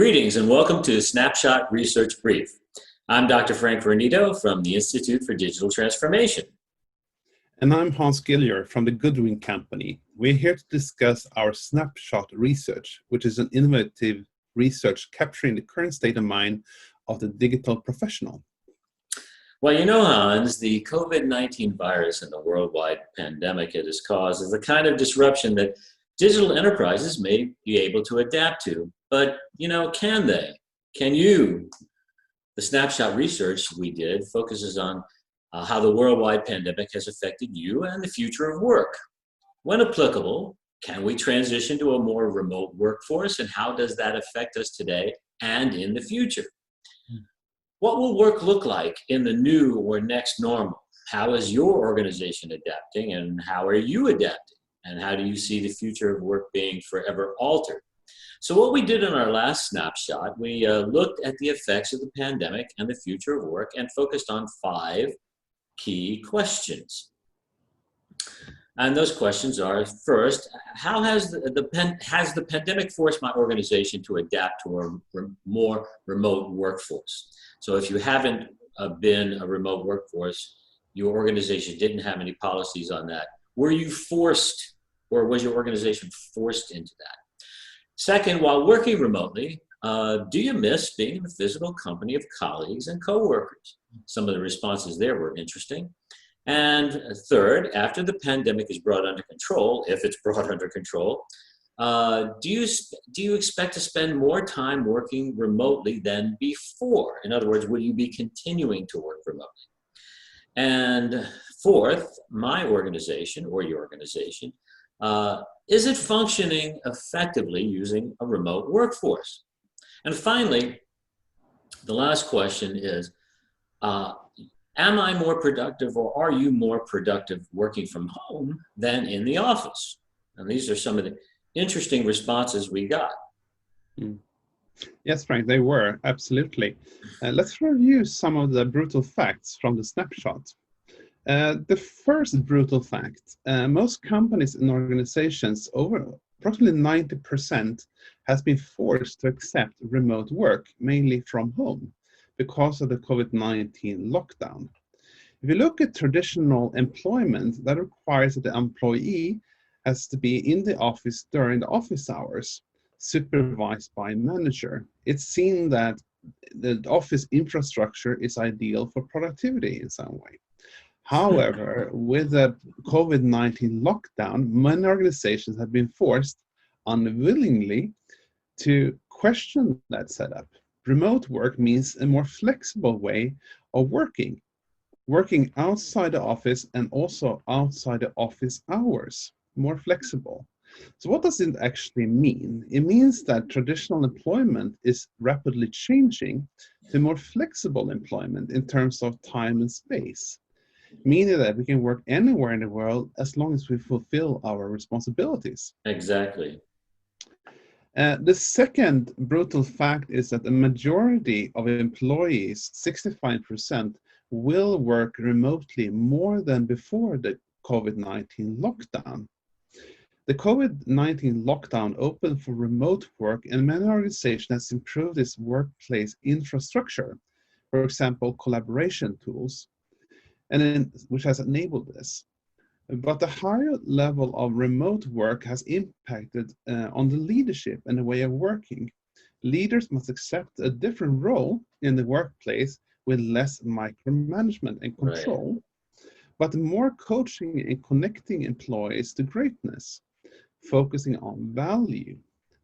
Greetings and welcome to Snapshot Research Brief. I'm Dr. Frank Vernito from the Institute for Digital Transformation. And I'm Hans Gillier from the Goodwin Company. We're here to discuss our Snapshot Research, which is an innovative research capturing the current state of mind of the digital professional. Well, you know, Hans, the COVID-19 virus and the worldwide pandemic it has caused is the kind of disruption that digital enterprises may be able to adapt to. But, you know, can they? Can you? The Snapshot research we did focuses on how the worldwide pandemic has affected you and the future of work. When applicable, can we transition to a more remote workforce, and how does that affect us today and in the future? What will work look like in the new or next normal? How is your organization adapting, and how are you adapting? And how do you see the future of work being forever altered? So what we did in our last snapshot, we looked at the effects of the pandemic and the future of work and focused on 5 key questions. And those questions are, first, how has the pandemic forced my organization to adapt to a more remote workforce? So if you haven't been a remote workforce, your organization didn't have any policies on that. Were you forced, or was your organization forced into that? Second, while working remotely, do you miss being in the physical company of colleagues and coworkers? Some of the responses there were interesting. And third, after the pandemic is brought under control, if it's brought under control, do you expect to spend more time working remotely than before? In other words, will you be continuing to work remotely? And fourth, my organization or your organization, is it functioning effectively using a remote workforce? And finally, the last question is, am I more productive, or are you more productive working from home than in the office? And these are some of the interesting responses we got. Yes, Frank, they were, absolutely. Let's review some of the brutal facts from the snapshot. The first brutal fact, most companies and organizations, over approximately 90%, has been forced to accept remote work, mainly from home, because of the COVID-19 lockdown. If you look at traditional employment, that requires that the employee has to be in the office during the office hours, supervised by a manager. It's seen that the office infrastructure is ideal for productivity in some way. However, with the COVID-19 lockdown, many organizations have been forced unwillingly to question that setup. Remote work means a more flexible way of working outside the office and also outside the office hours, more flexible. So what does it actually mean? It means that traditional employment is rapidly changing to more flexible employment in terms of time and space, meaning that we can work anywhere in the world as long as we fulfill our responsibilities. Exactly. The second brutal fact is that the majority of employees, 65%, will work remotely more than before the COVID-19 lockdown. The COVID-19 lockdown opened for remote work, and many organizations have improved its workplace infrastructure, for example, collaboration tools, which has enabled this. But the higher level of remote work has impacted on the leadership and the way of working. Leaders must accept a different role in the workplace with less micromanagement and control, but more coaching and connecting employees to greatness, focusing on value.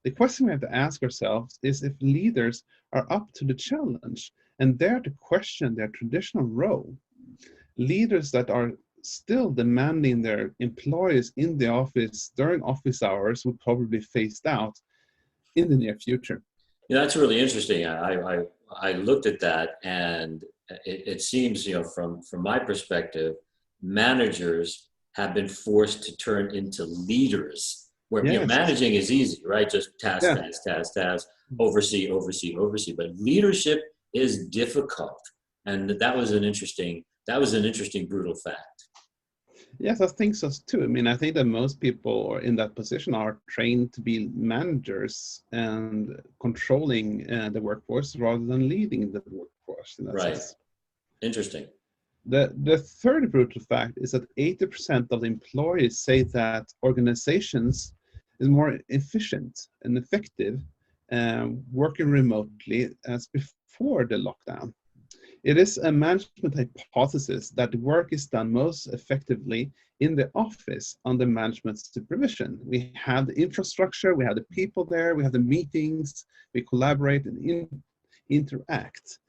The question we have to ask ourselves is if leaders are up to the challenge and dare to question their traditional role. Leaders that are still demanding their employees in the office during office hours will probably be phased out in the near future. Yeah, that's really interesting. I looked at that, and it seems, you know, from my perspective, managers have been forced to turn into leaders. Where you know, managing is easy, right? Just task, oversee. But leadership is difficult, and that was an interesting brutal fact. Yes, I think so too. I mean, I think that most people in that position are trained to be managers and controlling the workforce rather than leading the workforce in that Right. sense. Interesting. The third brutal fact is that 80% of the employees say that organizations is more efficient and effective working remotely as before the lockdown. It is a management hypothesis that work is done most effectively in the office under management supervision. We have the infrastructure, we have the people there, we have the meetings, we collaborate and interact.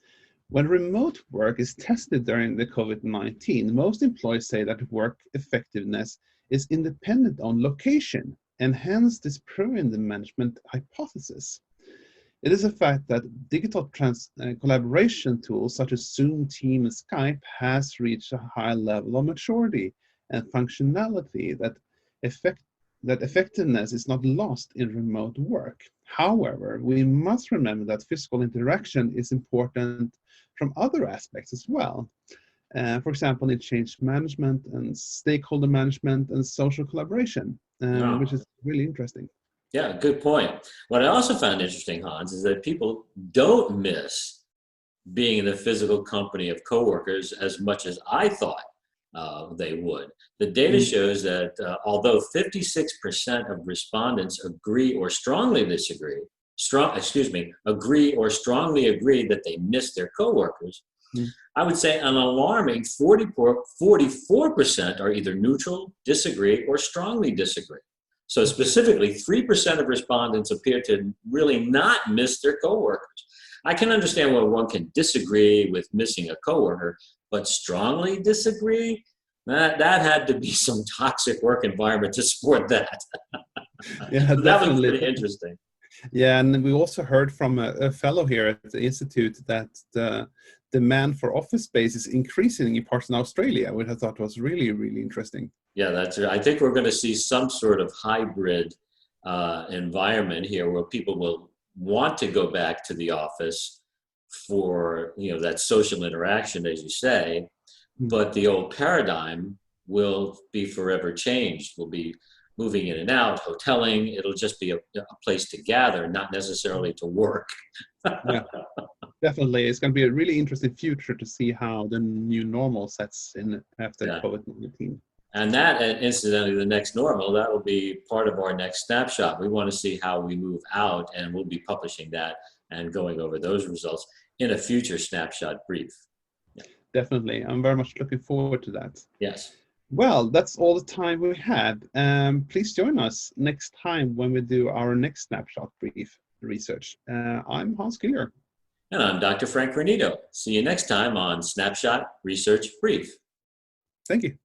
When remote work is tested during the COVID-19, most employees say that work effectiveness is independent on location and hence disproving the management hypothesis. It is a fact that digital collaboration tools such as Zoom, Team, and Skype has reached a high level of maturity and functionality that effectiveness is not lost in remote work. However, we must remember that physical interaction is important from other aspects as well. For example, in change management and stakeholder management and social collaboration, which Oh, is really interesting. yeah, good point. What I also found interesting, Hans, is that people don't miss being in the physical company of coworkers as much as I thought they would. The data Mm, shows that although 56% of respondents agree or strongly disagree, agree or strongly agree that they miss their coworkers, mm, I would say an alarming 44% are either neutral, disagree, or strongly disagree. So specifically, 3% of respondents appear to really not miss their coworkers. I can understand why one can disagree with missing a coworker, but strongly disagree? That had to be some toxic work environment to support that. yeah, So that was definitely. pretty interesting. Yeah, and we also heard from a fellow here at the Institute that the demand for office space is increasing in parts in Australia, which I thought was really, really interesting. Yeah, that's right. I think we're going to see some sort of hybrid environment here where people will want to go back to the office for that social interaction, as you say, Mm, but the old paradigm will be forever changed. We'll be moving in and out, hoteling. It'll just be a place to gather, not necessarily to work. yeah, definitely. It's going to be a really interesting future to see how the new normal sets in after Yeah. COVID-19. And that, and incidentally, the next normal, that will be part of our next snapshot. We want to see how we move out, and we'll be publishing that and going over those results in a future snapshot brief. Yeah. Definitely. I'm very much looking forward to that. Yes. Well, that's all the time we had. Please join us next time when we do our next snapshot brief research. I'm Hans Giller. And I'm Dr. Frank Renito. See you next time on Snapshot Research Brief. Thank you.